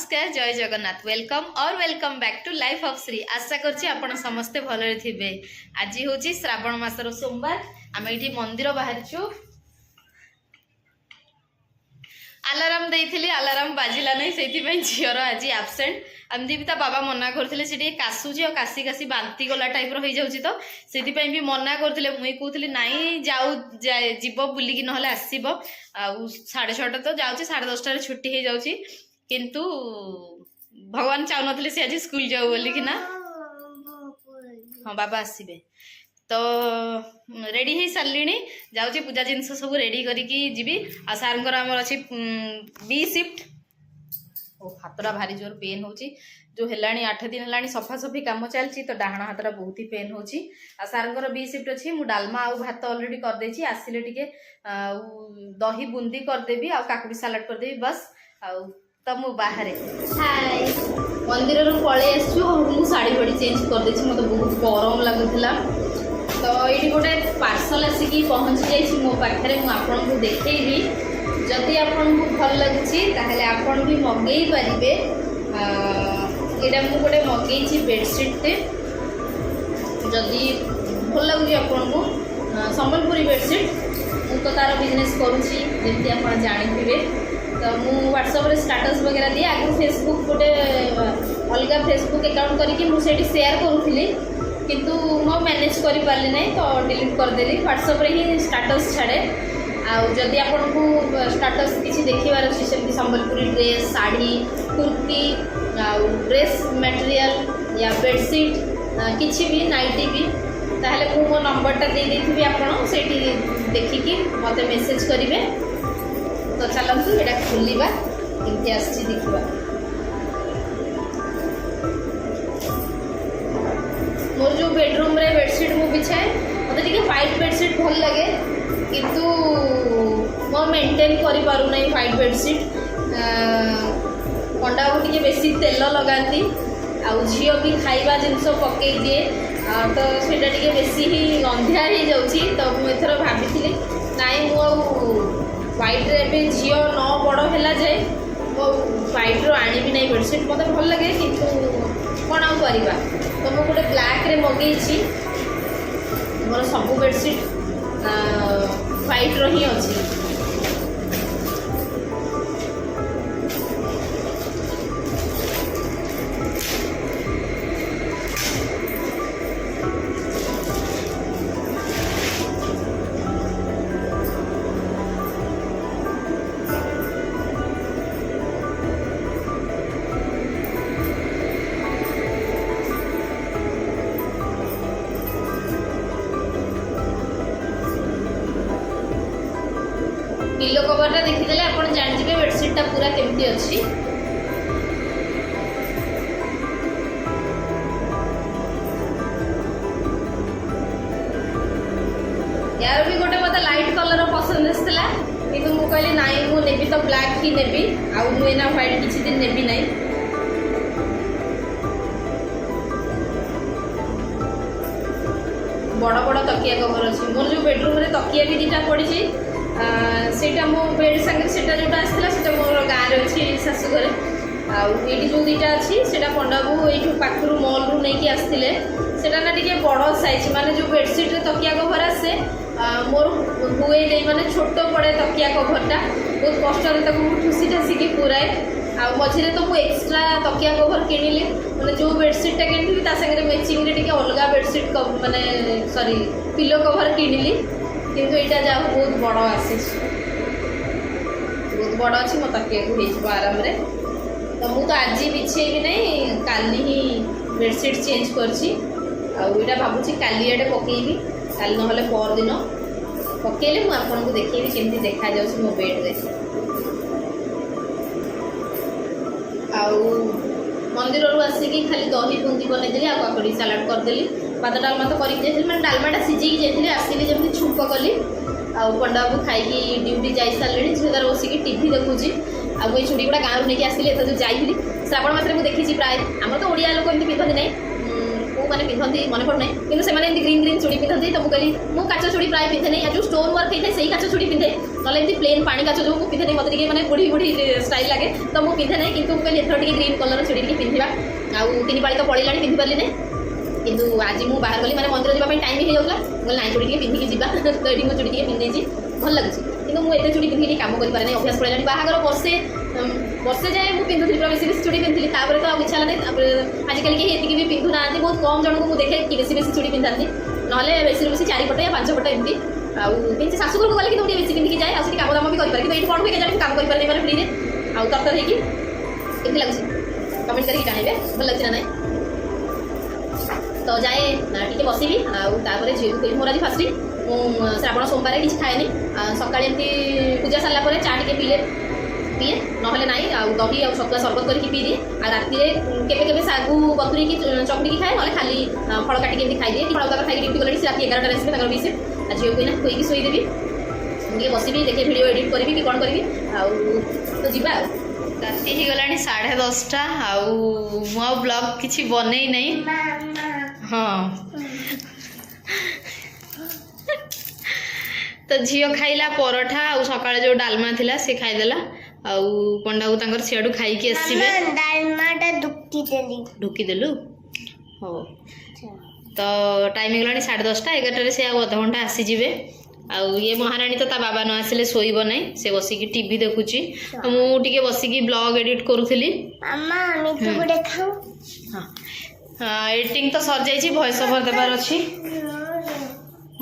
नमस्कार जय जगन्नाथ वेलकम और welcome back to life of Shri. आशा करछि आपण समस्ते भलरे थिबे। आज होची श्रावण मासर सोमवार। आमे एठी मंदिर बाहर छु। अलार्म देइथिली अलार्म बाजिला नै सेति पई झियर आज एब्सेंट। आमदी भी ता बाबा मना करथिले सेठी कासुची और कासी कासी बांती गला टाइप रो होई जाउची तो सेति पई भी मना करथिले। मुई कहउथिली नाही जाऊ जीव बुली कि नहले आसीबो आ 6:30 तो जाउची 10:30 रे छुट्टी हे जाउची किंतु भगवान चाहू नथिले से आज स्कूल जाऊ बोली कि ना। हाँ बाबा आसीबे तो रेडी हो सारे जाऊँगी पूजा जिनस सब रेडी करिकी जीवी आ सार आमर अच्छी बी शिफ्ट। ओ हाथटा भारी जोर पेन हो जो है 8 दिन है सफासफी काम चलती तो डाण हाथटा बहुत ही पेन हो सार बी शिफ्ट अच्छी मुझे डालमा आ भात अलरेडी करदे आसिले टिके दही बुंदी करदेवी आ काकुड़ी सालाड करदेवी बस आ तो मु बाहर हाय मंदिर पलि आसु शाढ़ी बड़ी चेंज करदे मत बहुत गरम लगुला तो ये गोटे पार्सल आसिकी पहुँची जाइए मो पाखे आपन को देखी जदि आपन को भल लगे ताहले आपन भी मगै पारे। यहाँ मुझे गोटे मगैची बेडसीटे जदि भल लगे आपन को संबलपुरी बेडसीट तो तार बिजनेस करुँची जमी आप जानी तो मु व्हाट्सएप रे स्टेटस वगैरह दिए आगे फेसबुक गोटे अलग फेसबुक अकाउंट करके मुझे शेयर करूली किंतु मो मैनेज कर पारे ना तो डिलीट करदेली व्हाट्सएप रे ही स्टेटस छाड़े। आदि आपन को स्टेटस किसी देखार अच्छी सेमती Sambalpuri dress sari kurti dress material या बेडसीट किसी भी नाइटी भी ताहले मु मो नंबरटा दे देथिबी आपन सेठी देखिकी मते मेसेज करिवे। तो चलतु ये खोलवा केमती आसी देखा मोर जो बेडरूम रे बेडसीट मु बिछाए मत टे व्हाइट बेडसीट भल लगे किंतु मो मेंटेन करि पारु नै व्हाइट बेडसीट अंडा को टे बेसी तेल लगाती आ झील भी खाइबा जिनस पकई दिए तो सेटा टे बेसी ही गंधिया हो जाउची तो मु एथर भाभी नाई मु व्हाइट रे झील न बड़ है जाए मो व्हाइट रो आनी भी नहीं बेडसीट मत भल लगे किंतु कौन आउ करवा तो मुझे गोटे ब्लैक रे मगई मोर सब बेडसीट व्हाइट रो ही अच्छी। पिलो कवरटा देखीदे आप जानिए बेडसीटा पूरा केमती अच्छी। यार भी गोटे मत लाइट कलर पसंद आसाला कि मुझे कहली नाई मुझे तो ब्लैक ही नेबी आउ मुझे व्हाइट किसी दिन नेबी ना। बड़ बड़ तकिया कवर अच्छी मोर जो बेडरूम रे तकिया भी 2टा पड़ी सेटा मो बेड संगे सेटा जोटा आसला सेटा मोर गाँव अच्छी शाशुघर आईटी जो 2टा अच्छी सेटा पंडाबू यू पाखु मॉल रू नहीं आसते सेटा ना टे बड़ साइज माने जो बेडसीट रे तकिया कवर आसे मोर हुए नहीं माने छोट पड़े तकिया कवरटा बहुत कष्ट ठुसी ठासिकी पुराए आ मझे तो मुझे एक्सट्रा तकिया कवर किणिली मैंने जो बेडसीटा किणी सागर मैचिंग रे टे अलग बेडसीट माने सॉरी पिलो कवर किणिली किंतु यहाँ जा बहुत बड़ आसी बहुत बड़ अच्छी मो तकिया को आराम रे तो मुझे तो आज बिछेबी नहीं काली ही बेडसीट चेंज करटा भावुँ काली आड़े पकईबी काली ना पर दिन पकईले मुझे देखी केमती देखा जाऊँ मो बेड्रे मंदिर आसिकी खाली दही बुंदी बनईदेली आ काकुड़ी सालाड करदेली भात डालमा तो करके मैंने डालमाटा सिझे जाइए आसिली जमी छुंक कली आउ पंडा बाबू खाई ड्यूटी जा सारे झील तार बसिक टीवी देखुची आउ ये चूड़ी गुड़ा गाँव नहीं आसिले तो जाइली श्रावण मास मुझे देखी प्राय आम तो ओडिया लोक एमती पिंधती ना मैंने पिंधती मन पड़ना कि से ग्रीन ग्रीन चूड़ी पिंधती तो मुझे मु काच चूड़ी प्राय पिंधे नहीं जो स्टोन वर्क होता है से काच चूड़ी पिंधे ना एमती प्लेन पानी काच जो पिंधे नहीं मतलब मैंने बुढ़ी बुढ़ी स्टाइल लगे तो मुझे पिंधे नहीं कि मुझे एथर टे ग्रीन कलर चूड़ी टे पिंधा आउ 3 पाली तो पड़ेगा पिंधि पारे नहीं किंतु आज मुझे बाहर गली मैंने मंदिर जावाई टाइम हो जाऊला बोले ना चूड़ी पिंधिकी जा तो ये चूड़ी टे पिंधे भल लगे कि मुझे चूड़ी पिंधिकी कम कर अभ्यास पड़ा बाहर वर्षे जाए मुझे पिंधुली पूरा बेसी बेसी चूड़ी पिंधली तो आउ इच्छा ना आजिकल कहीं भी पिंधु ना बहुत कम जन को मुझे देखे कि बेसी बेसी चूड़ी पिंधाती ना बेसी बेसी 4 पट या 5 पट एमती आउ शाशुघर को गले कि बेसी पिंधिकी जाए आगे कम दाम भी करें कि कौन हुए जाए कम कर मैंने फ्री में आउ तरतर होगी लगे कमेंट करके जानवे भल लगे ना ना तो जाए टी बसबी आउे झील को मोर आज फास्ट मुझे श्रावण सोमवार किसी खाएनि सका एमती पूजा सारापर चा टे पीए ना ना दही आ सतुआ सरबत करके पी दिए आ राति के सागु बतुरी चकड़ी खाए ना खाली फल काटिक खाईदिए फल तक खाई ड्यूटी गले रात 11 आसवे भी से आज झील को खोईकी शोदेवी मुझे बसबी देखे भिडियो एडिट करी कि कौन करी तो जीवा राति हो गला 10:30 आउ ब्लॉग किसी बनै नहीं हाँ तो झील खाइला परोठा आ सका जो डालमा थिला से खाईदेला आउ पंडा को तांकर सियाडू खाई आसबे डालमाटा ढुकी देलु हो तो टाइम गला 10:30 11 से आधा घंटा आसीजे आउ ये महाराणी तो ता बाबा न आसिले शोइब नहीं से बसिकी टीवी देखुची मुझे बसिकी ब्लॉग एडिट करूली हाँ एडिटिंग तो सर जाइए वॉइस ओवर देवार अच्छी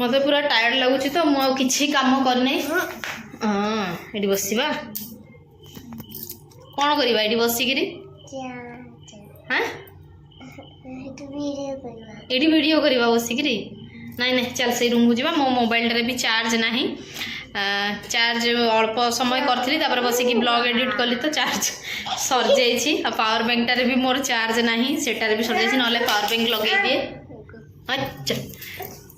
मत पूरा टायर्ड लगुच तो मुझे काम करनी हाँ ये बसवा कौन करवा ये बसिकी हाँ ये वीडियो करवा बसिकी नाई ना चल से रूम को जा मो मोबाइल रे भी चार्ज नहीं चार्ज अल्प समय करी बसिकी ब्लॉग एडिट कली तो चार्ज सर जाइए पावर बैंक टारे भी मोर चार्ज नहीं सेटारे भी सर जाइए ना पावर बैंक लगे दिए अच्छा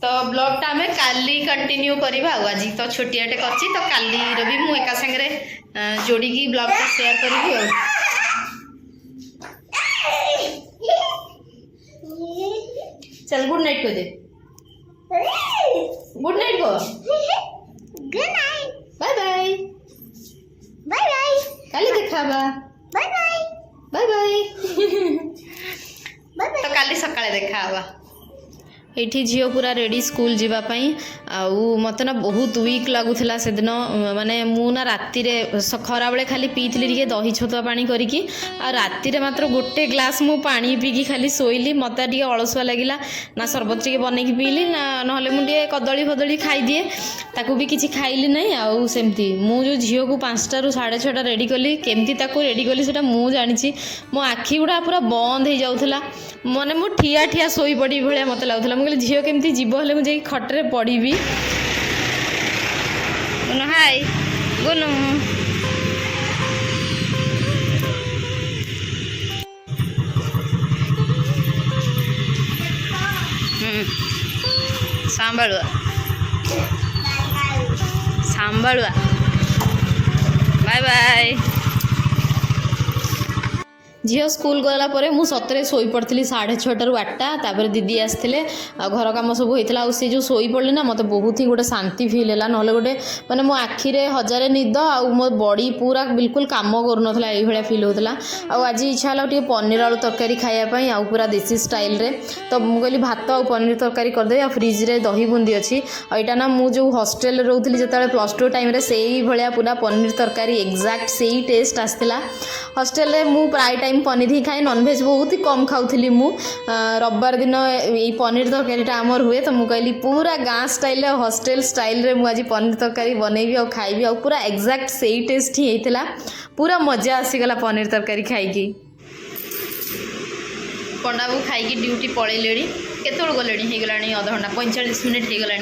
तो ब्लॉग टा आम काली कंटिन्यू करवा आज तो छोटियाटे कर तो काली भी मुझे एका सागर जोड़ी ब्लॉग टा शेयर करी चल गुड नाइट कह दे गुड नाइट को good night bye bye bye bye काली देखा bye bye bye bye bye तो काली सकाळे देखा ये झील पूरा रेडी स्कूल जीवाई आउ मत ना बहुत वीक लगुला से दिन माने मुना राति खरा बेले खाली पीली दही छतुआ पानी करिकी आ राति मात्र गोटे ग्लास मु पानी पीकी खाली शोइली मत टे अलसुआ लगिला ना सरबत टे बनईकी पीली ना ना मुझे कदली फदली खाईदिए ताकू भी किसी खाइली नहीं आउ सेमती मु जो झील को 5टा ରୁ 6:30 रेडी कली केमती ताकू रेडी कली से मु जानी मो आखि गुड़ा पूरा बंद हो जाऊला माने मु ठिया ठिया शोई पड़ी भाया मत लगुला मुझे झील केमती जीव हेले मुझे खटरे पड़ी हाय गुनु सांभाळुआ सांभाळुआ बाय बाय झील स्कूल गलापर मु सतरे शोई पड़ी 6:30 ରୁ 8ଟା तापर दीदी आसते घर कम सब होता सी जो शोई पड़ी ना मत बहुत ही गोटे शांति फिल है ना गोटे मैंने मो आखिरे हजारे निद आ मो बॉडी पूरा बिल्कुल काम करूना ये फिल होता आज इच्छा है पनीर आलू तरकारी खायापी आउ पूरा देसी स्टाइल रे तो मुझे कहली भात आ पनीर तरकारी करदे फ्रिज रे दही बूंदी अच्छी यहाँ ना मुझे हॉस्टेल रोली जो +2 टाइम से भाया पूरा पनीर तरकारी एक्जाक्ट से टेस्ट आसला हॉस्टेल रे मु प्राय टाइम पनीर ही खाए नॉनभेज बहुत ही कम खाऊली मु रविवार दिन ये पनीर तरकारीटा आमर हुए तो मुझे कहली पूरा गाँ स्टाइल हॉस्टेल स्टाइल रे मुझे पनीर तरकारी बनैबी और खाइबी और पूरा एक्जाक्ट से टेस्ट ही होता पूरा मजा आसीगला पनीर तरकारी खाई पंडा को खाई ड्यूटी पलैले केतोल गले होगला अध घंटा 45 मिनिट होगला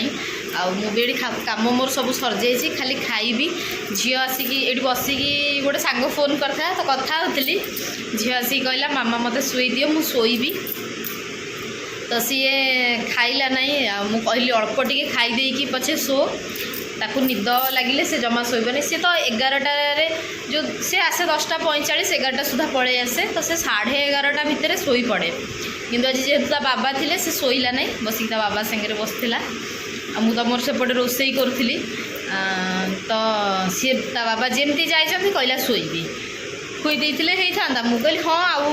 मुझे कम मोर सब सर जाइए खाली खाइबी झील आसिकी ये बसिकी गोटे सांग फोन करता तो कथा होती झील आसिक कहला मामा मत शोई दियो मु शोइबी तो सी खाइला ना मु कहली अल्प टे खाईदे पछे शो ताकू निद लगिले से जमा शोबनी सी तो 11टारे जो से आसे 10:45 11टा सुधा पलि आसे तो से 11:30 भितर शोई पड़े କିନ୍ତୁ ଆଜି ଯେହେତୁ ତା ବାବା ଥିଲେ ସେ ଶୋଇଲା ନାହିଁ, ବସିକି ତା ବାବା ସାଙ୍ଗରେ ବସିଥିଲା। ଆଉ ମୁଁ ତମର ସେପଟେ ରୋଷେଇ କରୁଥିଲି, ତ ସିଏ ତା ବାବା ଯେମିତି ଯାଇଛନ୍ତି କହିଲା ଶୋଇବି, ଖୁଇ ଦେଇଥିଲେ ହେଇଥାନ୍ତା। ମୁଁ କହିଲି ହଁ ଆଉ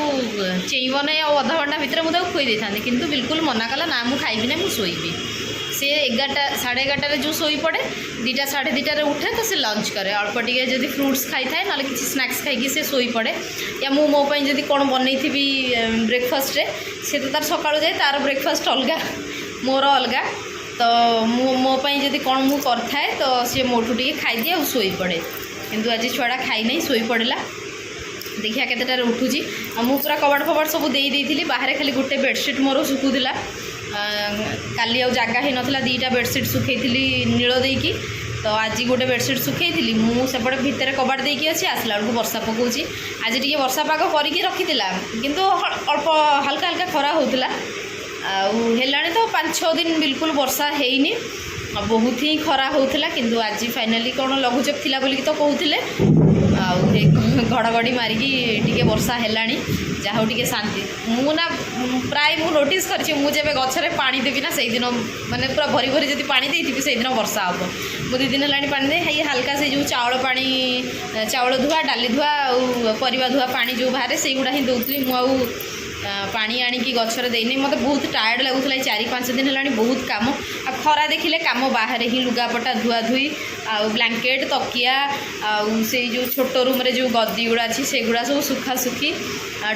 ଚେଇଁବ ନାହିଁ, ଆଉ ଅଧଘଣ୍ଟା ଭିତରେ ମୁଁ ତାକୁ ଖୁଇ ଦେଇଥାନ୍ତି, କିନ୍ତୁ ବିଲକୁଲ ମନା କଲା, ନା ମୁଁ ଖାଇବି ନାହିଁ, ମୁଁ ଶୋଇବି। ସେ 11ଟା ସାଢ଼େ 11ଟାରେ ଯେଉଁ ଶୋଇପଡ଼େ, 2ଟା ସାଢ଼େ 2ଟାରେ ଉଠେ, ତ ସେ ଲଞ୍ଚ କରେ, ଅଳ୍ପ ଟିକେ ଯଦି ଫ୍ରୁଟ୍ସ ଖାଇଥାଏ, ନହେଲେ କିଛି ସ୍ନାକ୍ସ ଖାଇକି ସେ ଶୋଇପଡ଼େ। ୟା ମୁଁ ମୋ ପାଇଁ ଯଦି କ'ଣ ବନେଇଥିବି ବ୍ରେକଫାଷ୍ଟରେ, ସେ ତ ତାର ସକାଳୁ ଯାଏ, ତାର ବ୍ରେକଫାଷ୍ଟ ଅଲଗା, ମୋର ଅଲଗା। ତ ମୁଁ ମୋ ପାଇଁ ଯଦି କ'ଣ ମୁଁ କରିଥାଏ, ତ ସିଏ ମୋଠୁ ଟିକେ ଖାଇଦିଏ ଆଉ ଶୋଇପଡ଼େ। କିନ୍ତୁ ଆଜି ଛୁଆଟା ଖାଇନାହିଁ, ଶୋଇପଡ଼ିଲା। ଦେଖିବା କେତେଟାରେ ଉଠୁଛି। ଆଉ ମୁଁ ପୁରା କବାଟ ଫବାଟ ସବୁ ଦେଇଥିଲି, ବାହାରେ ଖାଲି ଗୋଟେ ବେଡ଼ସିଟ୍ ମୋର ଶୁଖୁଥିଲା। କାଲି ଆଉ ଜାଗା ହେଇନଥିଲା, 2ଟା ବେଡ଼ସିଟ୍ ଶୁଖେଇଥିଲି ନୀଳ ଦେଇକି, ତ ଆଜି ଗୋଟେ ବେଡ଼ସିଟ୍ ଶୁଖେଇଥିଲି। ମୁଁ ସେପଟେ ଭିତରେ କବାଟ ଦେଇକି ଅଛି, ଆସିଲା ବେଳକୁ ବର୍ଷା ପକାଉଛି। ଆଜି ଟିକେ ବର୍ଷା ପାଗ କରିକି ରଖିଥିଲା, କିନ୍ତୁ ଅଳ୍ପ ହାଲକା ହାଲକା ଖରା ହେଉଥିଲା। ଆଉ ହେଲାଣି ତ 5-6 ଦିନ ବିଲକୁଲ ବର୍ଷା ହେଇନି, ବହୁତ ହିଁ ଖରା ହେଉଥିଲା। କିନ୍ତୁ ଆଜି ଫାଇନାଲି କ'ଣ ଲଘୁଚାପ ଥିଲା ବୋଲିକି ତ କହୁଥିଲେ, ଆଉ ଘଡ଼ଘଡ଼ି ମାରିକି ଟିକେ ବର୍ଷା ହେଲାଣି, ଯାହା ହଉ ଟିକେ ଶାନ୍ତି। ମୁଁ ନା ପ୍ରାୟ ମୁଁ ନୋଟିସ୍ କରିଛି, ମୁଁ ଯେବେ ଗଛରେ ପାଣି ଦେବି ନା ସେଇଦିନ ମାନେ ପୁରା ଭରି ଭରି ଯଦି ପାଣି ଦେଇଥିବି ସେଇଦିନ ବର୍ଷା ହେବ। ମୁଁ 2 ଦିନ ହେଲାଣି ପାଣି ଦେଇ ହେଇ ହାଲକା ସେ ଯେଉଁ ଚାଉଳ ପାଣି, ଚାଉଳ ଧୁଆ, ଡାଲି ଧୁଆ ଆଉ ପରିବା ଧୁଆ ପାଣି ଯେଉଁ ବାହାରେ ସେଇଗୁଡ଼ା ହିଁ ଦେଉଥିଲି। ମୁଁ ଆଉ ପାଣି ଆଣିକି ଗଛରେ ଦେଇନି। ମୋତେ ବହୁତ ଟାୟାର୍ଡ଼ ଲାଗୁଥିଲା, ଏଇ 4-5 ଦିନ ହେଲାଣି ବହୁତ କାମ। ଆଉ ଖରା ଦେଖିଲେ କାମ ବାହାରେ ହିଁ, ଲୁଗାପଟା ଧୁଆଧୁଇ, ଆଉ ବ୍ଲାଙ୍କେଟ୍, ତକିଆ, ଆଉ ସେଇ ଯେଉଁ ଛୋଟ ରୁମ୍ରେ ଯେଉଁ ଗଦି ଗୁଡ଼ା ଅଛି ସେଗୁଡ଼ା ସବୁ ଶୁଖାଶୁଖି,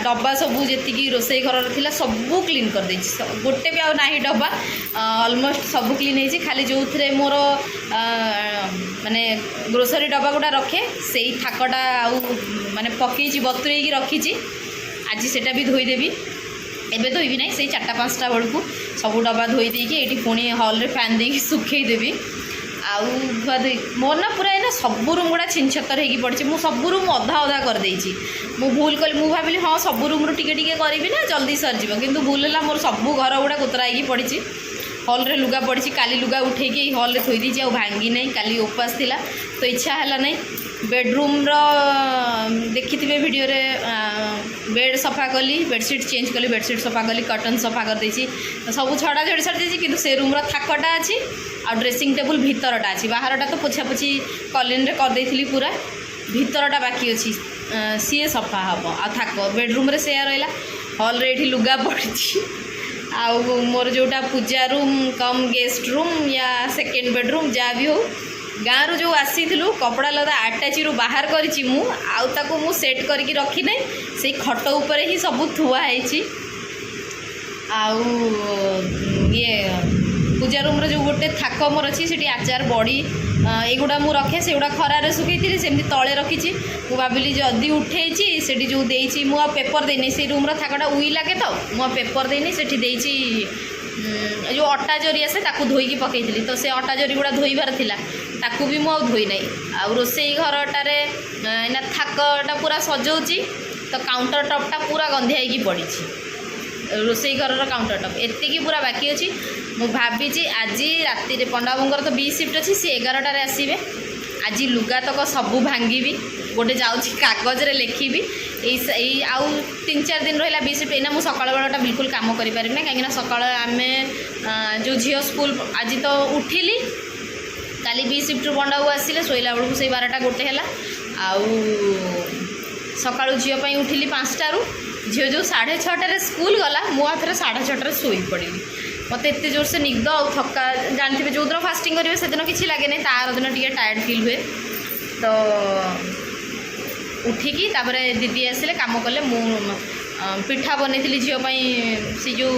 ଡବା ସବୁ ଯେତିକି ରୋଷେଇ ଘରର ଥିଲା ସବୁ କ୍ଲିନ୍ କରିଦେଇଛି। ଗୋଟେ ବି ଆଉ ନାହିଁ ଡବା, ଅଲମୋଷ୍ଟ ସବୁ କ୍ଲିନ୍ ହେଇଛି। ଖାଲି ଯେଉଁଥିରେ ମୋର ମାନେ ଗ୍ରୋସରୀ ଡବା ଗୁଡ଼ା ରଖେ, ସେଇ ଥାକଟା ଆଉ ମାନେ ପକେଇଛି, ବତୁରେଇକି ରଖିଛି। ଆଜି ସେଟା ବି ଧୋଇଦେବି, ଏବେ ଧୋଇବି ନାହିଁ, ସେଇ 4ଟା-5ଟା ବେଳକୁ ସବୁ ଡବା ଧୋଇ ଦେଇକି ଏଇଠି ପୁଣି ହଲ୍ରେ ଫ୍ୟାନ୍ ଦେଇକି ଶୁଖେଇଦେବି। ଆଉ ଧୁଆଧୋଇ ମୋର ନା ପୁରା ଏଇନା ସବୁ ରୁମ୍ ଗୁଡ଼ା ଛିନଛତର ହେଇକି ପଡ଼ିଛି। ମୁଁ ସବୁ ରୁମ୍ ଅଧା କରିଦେଇଛି। ମୁଁ ଭୁଲ କଲି, ମୁଁ ଭାବିଲି ହଁ ସବୁ ରୁମ୍ରୁ ଟିକେ ଟିକେ କରିବି ନା ଜଲ୍ଦି ସରିଯିବ, କିନ୍ତୁ ଭୁଲ ହେଲା, ମୋର ସବୁ ଘର ଗୁଡ଼ା କୋତରା ହେଇକି ପଡ଼ିଛି। ହଲ୍ରେ ଲୁଗା ପଡ଼ିଛି, କାଲି ଲୁଗା ଉଠେଇକି ଏଇ ହଲ୍ରେ ଥୋଇ ଦେଇଛି, ଆଉ ଭାଙ୍ଗି ନାହିଁ। କାଲି ଉପାସ ଥିଲା ତ ଇଚ୍ଛା ହେଲା ନାହିଁ। ବେଡ଼ରୁମ୍ର ଦେଖିଥିବେ ଭିଡ଼ିଓରେ, ବେଡ଼୍ ସଫା କଲି, ବେଡ଼ସିଟ୍ ଚେଞ୍ଜ କଲି, ବେଡ଼ସିଟ୍ ସଫା କଲି, କଟନ୍ ସଫା କରିଦେଇଛି, ସବୁ ଛଡ଼ା ଛଡ଼ି ଦେଇଛି। କିନ୍ତୁ ସେ ରୁମ୍ର ଥାକଟା ଅଛି, ଆଉ ଡ୍ରେସିଂ ଟେବୁଲ୍ ଭିତରଟା ଅଛି। ବାହାରଟା ତ ପୋଛାପୋଛି କଲିନ୍ରେ କରିଦେଇଥିଲି ପୁରା, ଭିତରଟା ବାକି ଅଛି, ସିଏ ସଫା ହେବ। ଆଉ ଥାକ ବେଡ଼ରୁମ୍ରେ ସେୟା ରହିଲା। ହଲ୍ରେ ଏଇଠି ଲୁଗା ପଡ଼ିଛି। ଆଉ ମୋର ଯେଉଁଟା ପୂଜା ରୁମ୍ କମ୍ ଗେଷ୍ଟ ରୁମ୍ ୟା ସେକେଣ୍ଡ ବେଡ଼ରୁମ୍ ଯାହା ବି ହେଉ, ଗାଁରୁ ଯେଉଁ ଆସିଥିଲୁ କପଡ଼ା ଲତା ଆଟାଚିରୁ ବାହାର କରିଛି ମୁଁ, ଆଉ ତାକୁ ମୁଁ ସେଟ୍ କରିକି ରଖିନାହିଁ, ସେଇ ଖଟ ଉପରେ ହିଁ ସବୁ ଥୁଆ ହେଇଛି। ଆଉ ଇଏ ପୂଜା ରୁମ୍ର ଯେଉଁ ଗୋଟେ ଥାକ ମୋର ଅଛି, ସେଠି ଆଚାର, ବଡ଼ି ଏଗୁଡ଼ା ମୁଁ ରଖେ, ସେଗୁଡ଼ା ଖରାରେ ଶୁଖେଇଥିଲି, ସେମିତି ତଳେ ରଖିଛି। ମୁଁ ଭାବିଲି ଯଦି ଉଠେଇଛି ସେଠି ଯେଉଁ ଦେଇଛି, ମୁଁ ଆଉ ପେପର୍ ଦେଇନି, ସେଇ ରୁମ୍ର ଥାକଟା ଉଇ ଲାଗେ ତ, ମୁଁ ଆଉ ପେପର୍ ଦେଇନି, ସେଠି ଦେଇଛି ଯେଉଁ ଅଟା ଜରି ଆସେ ତାକୁ ଧୋଇକି ପକେଇଥିଲି। ତ ସେ ଅଟା ଜରି ଗୁଡ଼ା ଧୋଇବାର ଥିଲା, ତାକୁ ବି ମୁଁ ଆଉ ଧୋଇ ନାହିଁ। ଆଉ ରୋଷେଇ ଘରଟାରେ ଏଇନା ଥାକଟା ପୁରା ସଜଉଛି, ତ କାଉଣ୍ଟର ଟପ୍ଟା ପୁରା ଗନ୍ଧିଆ ହେଇକି ପଡ଼ିଛି। ରୋଷେଇ ଘରର କାଉଣ୍ଟର ଟପ୍ ଏତିକି ପୁରା ବାକି ଅଛି। ମୁଁ ଭାବିଛି ଆଜି ରାତିରେ, ପଣ୍ଡାବାବୁଙ୍କର ତ B ସିଫ୍ଟ ଅଛି, ସେ 11ଟାରେ ଆସିବେ। ଆଜି ଲୁଗାତକ ସବୁ ଭାଙ୍ଗିବି, ଗୋଟେ ଯାଉଛି କାଗଜରେ ଲେଖିବି। ଏଇ ଆଉ 3-4 ଦିନ ରହିଲା B ସିଫ୍ଟ। ଏଇନା ମୁଁ ସକାଳ ବେଳଟା ବିଲକୁଲ କାମ କରିପାରିବି ନା, କାହିଁକିନା ସକାଳ ଆମେ ଯେଉଁ ଝିଅ ସ୍କୁଲ, ଆଜି ତ ଉଠିଲି, କାଲି B ସିଫ୍ଟରୁ ପଣ୍ଡାବାବୁ ଆସିଲେ, ଶୋଇଲା ବେଳକୁ ସେଇ 12ଟା-1 ହେଲା। ଆଉ ସକାଳୁ ଝିଅ ପାଇଁ ଉଠିଲି 5ଟାରୁ, ଝିଅ ଯେଉଁ 6:30ଟାରେ ସ୍କୁଲ ଗଲା, ମୁଁ ଆଉ ଥରେ 6:30ଟାରେ ଶୋଇପଡ଼ିଲି। ମୋତେ ଏତେ ଜୋରସେ ନିଦ ଆଉ ଥକା, ଜାଣିଥିବେ ଯେଉଁଦିନ ଫାଷ୍ଟିଂ କରିବେ ସେଦିନ କିଛି ଲାଗେନି, ତାର ଦିନ ଟିକେ ଟାୟାର୍ଡ଼ ଫିଲ୍ ହୁଏ। ତ ଉଠିକି ତାପରେ ଦିଦି ଆସିଲେ, କାମ କଲେ। ମୁଁ ପିଠା ବନେଇଥିଲି ଝିଅ ପାଇଁ, ସେ ଯେଉଁ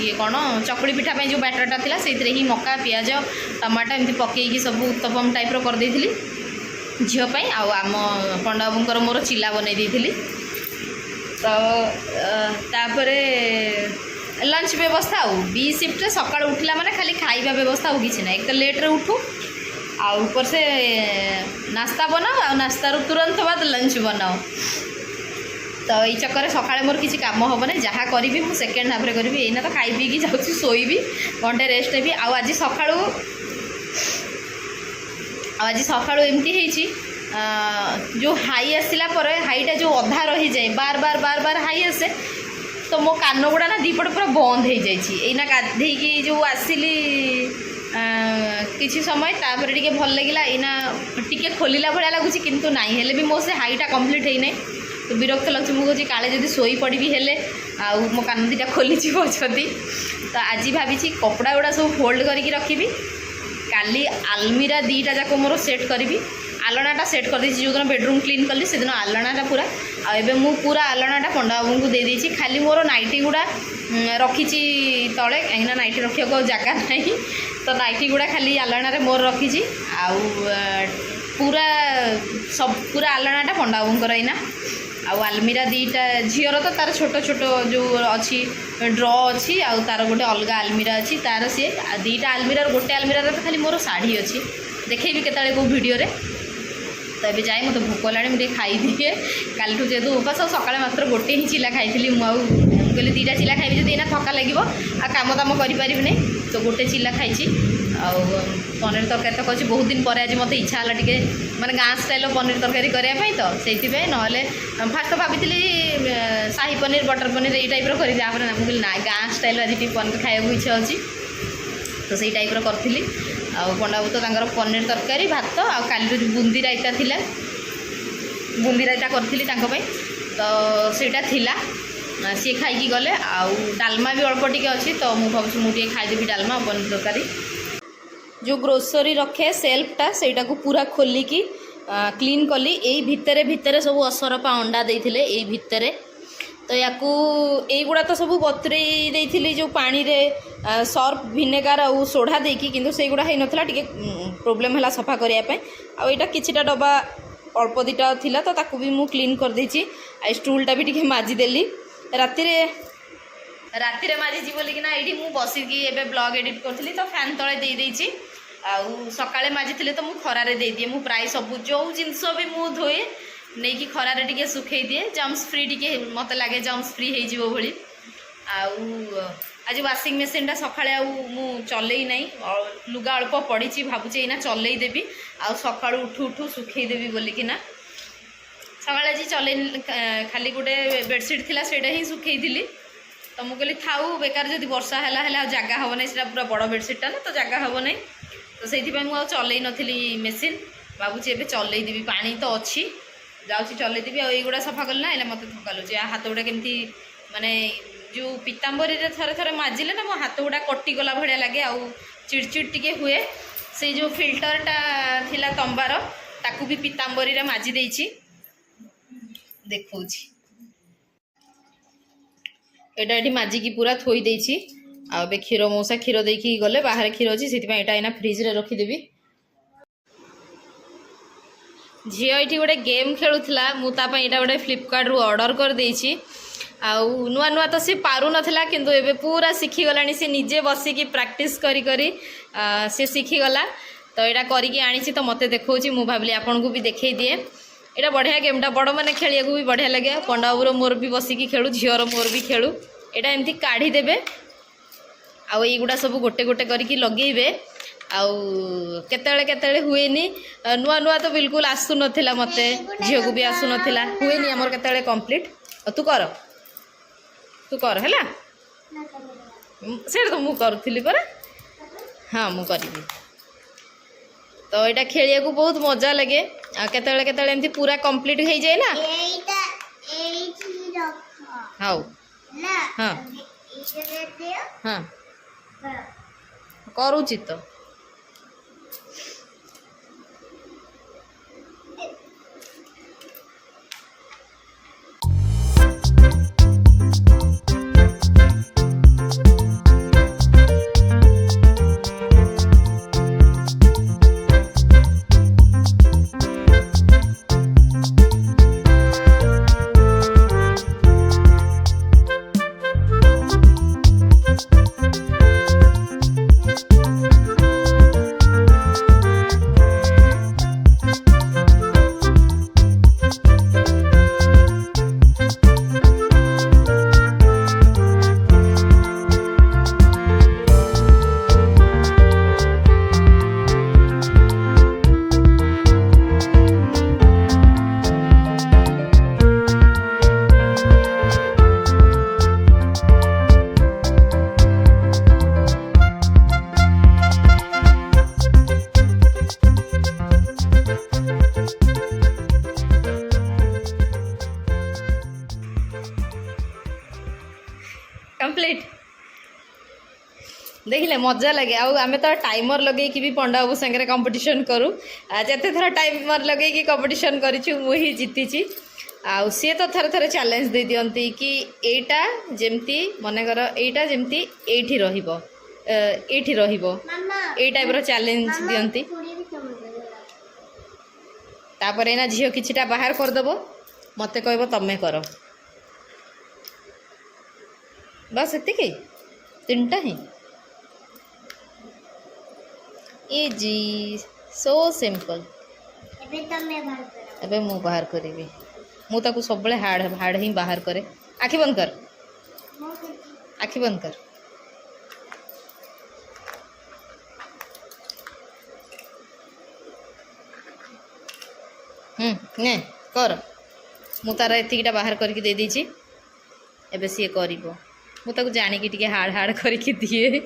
ଇଏ କ'ଣ ଚକୁଳି ପିଠା ପାଇଁ ଯେଉଁ ବ୍ୟାଟରଟା ଥିଲା, ସେଇଥିରେ ହିଁ ମକା, ପିଆଜ, ଟମାଟୋ ଏମିତି ପକେଇକି ସବୁ ଉତ୍ତପମ ଟାଇପ୍ର କରିଦେଇଥିଲି ଝିଅ ପାଇଁ। ଆଉ ଆମ ପଣ୍ଡାବାବୁଙ୍କର ମୋର ଚିଲା ବନେଇ ଦେଇଥିଲି। ତ ତାପରେ ଲଞ୍ଚ ବ୍ୟବସ୍ଥା, ଆଉ B ସିଫ୍ଟରେ ସକାଳୁ ଉଠିଲା ମାନେ ଖାଲି ଖାଇବା ବ୍ୟବସ୍ଥା, ଆଉ କିଛି ନାହିଁ। ଏକ ତ ଲେଟ୍ରେ ଉଠୁ, ଆଉ ଉପର ସେ ନାସ୍ତା ବନାଅ, ଆଉ ନାସ୍ତାରୁ ତୁରନ୍ତ ବାଦ ଲଞ୍ଚ ବନାଅ। ତ ଏଇ ଚକ୍କରରେ ସକାଳେ ମୋର କିଛି କାମ ହେବ ନାହିଁ, ଯାହା କରିବି ମୁଁ ସେକେଣ୍ଡ ହାଫ୍ରେ କରିବି। ଏଇନା ତ ଖାଇ ପିଇକି ଯାଉଛି ଶୋଇବି, ଘଣ୍ଟେ ରେଷ୍ଟ ନେବି। ଆଉ ଆଜି ସକାଳୁ ଏମିତି ହେଇଛି, ଯେଉଁ ହାଇ ଆସିଲା ପରେ ହାଇଟା ଯେଉଁ ଅଧା ରହିଯାଏ, ବାର ବାର ହାଇ ଆସେ, ତ तो मो कान गुड़ा ना दीपट पूरा बंद हो जाइना गाधेकी जो आसिली किसी समय तापर टिके भल लगिला एना टिके खोलिला भाया लगुच किंतु नाई हेले भी मो से हाईटा कंप्लीट है नहीं तो विरक्त लगे मुझे काले जब शोई पड़ी हेले आ मो कान दीटा खोली अछती तो आज भाभी कपड़ा गुड़ा सब फोल्ड करके रखी काली आलमीरा दीटा जाक मोर सेट करी आलनाटा सेट कर जो दिन बेडरूम क्लीन कली से दिन आलनाटा पूरा आबे मु पूरा आलनाटा पंडा बाबू को दे देछि खाली मोर नाइटी गुड़ा रखी तले कहीं नाइटी रखा जगह ना तो नाइटी गुड़ा खाली आलनारे मोर रखी पूरा सब पूरा आलनाटा पंडा बाबूर एना आउ आलमीरा दीटा झीर तो तार छोट छोट जो अच्छी ड्र अच्छी आउ तार गोटे अलग आलमीरा अच्छी तार सी दीटा आलमीरा गोटे आलमीरा तो खाली मोर शाढ़ी अच्छी देखी केतले को वीडियो रे तो ये जाए मत भोक ला मुझे खाई दिए काली जेहतु उपास सकाଳେ मात्र गोटे ही चिला खाई मुझे दीटा चिला खाइबी जब एना थका लगे आ काम दाम करें तो गोटे चिला खाई पनीर तरकारी तो कह बहुत दिन पर आज मत इच्छा है टे माने गाँ स्टाइल पनीर तरकारी करने तो से ना फास्ट भाभी शाही पनीर बटर पनीर यही टाइप कर मुझे ना गाँ स्टाइल आज पनीर खाया इच्छा अच्छी तो सही टाइप करी पंडाबू तो पनीर तरकारी भात आ काली जो बुंदी रायता थिला बुंदी रायता करी तो सेटा थिला सी खाई गले आउ डालमा भी अल्प टिके अच्छी तो मुझे भावुँ मुझे खाईदेवी डालमा पनीर तरकारी जो ग्रोसरी रखे सेल्फटा सेटा को पूरा खोलिकी क्लीन कली यही भितरे भितरे सब असरपा अंडा देते यही भितरे तो याकू एगुड़ा तो सब बतुरे देती जो पानी रे सर्फ भिनेगार और सोढ़ा देकी किंतु से गुड़ा है नथला टिके प्रॉब्लम है सफा करने आईटा किछिटा डब्बा अल्प दीटा थिला तो ताकू भी मु क्लीन कर देछि आ स्टूलटा भी टिके माजी देली राति रे मारिजी बोलिकी ना ये मुझे बसिकी एबे ब्लॉग एडिट करी तो फैन तले दे देछि आउ सकाळे माजिथिले तो मु खरारे दे दिए मु प्राय सब जो जिनस भी मु धोए नहीं कि खरारे टिके सुखई दिए जम्स फ्री टिके मत लगे जम्स फ्री हो जीवो भली आउ आज वाशिंग मशीन टा सकाळे मु चलई नहीं लुगा अल्प पड़ी भावुचे एना चलई देवी आउ सकाळु उठू उठू सुखई देवी बोलिकी ना सकाळे आज चलई खाली गोटे बेडसीट थिला सेटा ही सुखई दिली तो मुझे कहली थाऊ बेकार जब वर्षा है जगह हम ना से पूरा बड़ बेडसीटा ना तो जगह हम ना तो से मुझे चलई नी मेसीन भावुची ए चलई देवी पानी तो अच्छी जाऊँगी चलई देवी आईगुड़ा सफा कल ना मत थका लुचे हाथ गुड़ा केमती माने जो पीताम्बरी थे थे माजिले ना मो हाथ गुड़ा कटिगला भाया लगे आउ चिड़चिड़ टिके हुए से जो फिल्टरटा थिला तंबार ताकू भी पीताम्बरी माजी देछि देखौछि एटा एठी माजिकी पूरा थोई देछि आ बे क्षीर मौसा क्षीर देकी गले बाहर क्षीर अच्छी से एटा एना फ्रिज रे रखीदेवी झील ये गोटे गेम खेलुला मुझे गोटे फ्लिपकार्ट रु ऑर्डर कर देछि आउ नुआ नुआ तो सी पारु नथला किंतु एबे पूरा शिखीगलानी सी निजे बसिकी प्रैक्टिस करी करी सी शिखीगला तो यहाँ करके आनी तो मत देखा मु भाविली आपन को भी देखई दिए यहाँ बढ़िया गेमटा बड़ मैंने खेलिया भी बढ़िया लगे पंडाबूर मोर भी बसिकी खेलु झीर मोर भी खेलु यहाँ एमती काढ़ीदेवे आउ युवा सब गोटे गोटे करके लगेबे आउ केतले केतले हुएनी नुआ नुआ तो बिल्कुल आसु नथिला मते झील को भी आसु नथिला हुएनी हमर केतले कंप्लीट तू कर हैला से तो मु करूथली पर हाँ मु करिबी तो यहाँ खेलिया को बहुत मजा लगे केतले केतले एमती पूरा कंप्लीट हो जाए ना हाँ हाँ हाँ करूची तो देखिले मजा लगे आमे तो टाइमर लगे कि भी पंडा बाबू संगे कंपटीशन करू जिते थर टाइमर लगे कि कंपटीशन करिछु मुही जीतीची आउ सी तो थरे थरे चैलेंज दे दियंती कि एटा जेमती मने कर एटा जेमती एठी रहिबो एठी रहिबो मामा ए टाइप रो चैलेंज दियंती तापर एना झियो किछिटा बाहर कर देबो मते कहबो तमे करो बस एति के तीनटा ही इजी सो सिंपल एबे तमे बाहर करो एबे मु बाहर करिवि मु ताकू सब हार्ड हार्ड ही बाहर करे आखि बंद कर आखि बंद कर ने कर मु तार एतिकीटा बाहर करके दे दीची एबे सी करिवो मु ताकू जानी कि टिके हार्ड हार्ड करके दिए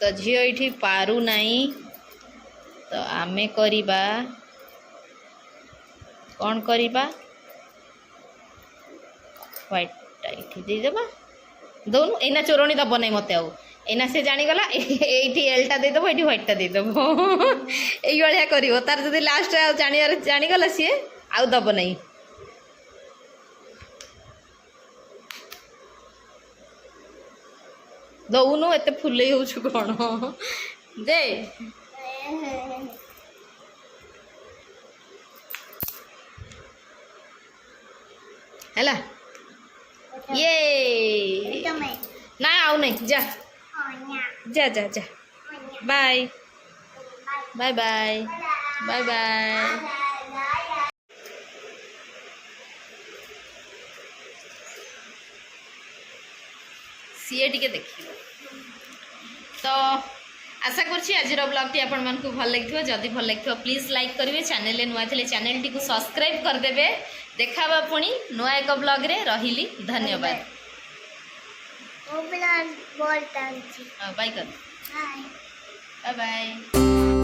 तो झील ये पारू नाई तो आमे करिबा कौन करिबा व्हाइट ये देदेबा दौनु एना चोरणी दब नहीं मत आना से जानीगला ये एलटा देदेव ये व्हाइटा देदेव ये कर तार जो लास्ट जानीगला सी आउ दब नहीं दौनु एते फुले होछु कौन दे हैला ये तमे ना आउ नहीं जा जा जा जा bye bye bye bye bye सीए टिके देखिए तो आशा करछि आज ब्लॉग टी आपण मानकु भल लगिथिबो जदि भल लगिथिबो प्लीज लाइक करिवे चैनल नुआ थिले चैनल टी को सब्सक्राइब कर देबे देखाबा पुणी नुआ एक ब्लॉग रे रहिली धन्यवाद ओ ब्लॉग बोलता छी बाय कर बाय बाय बाय।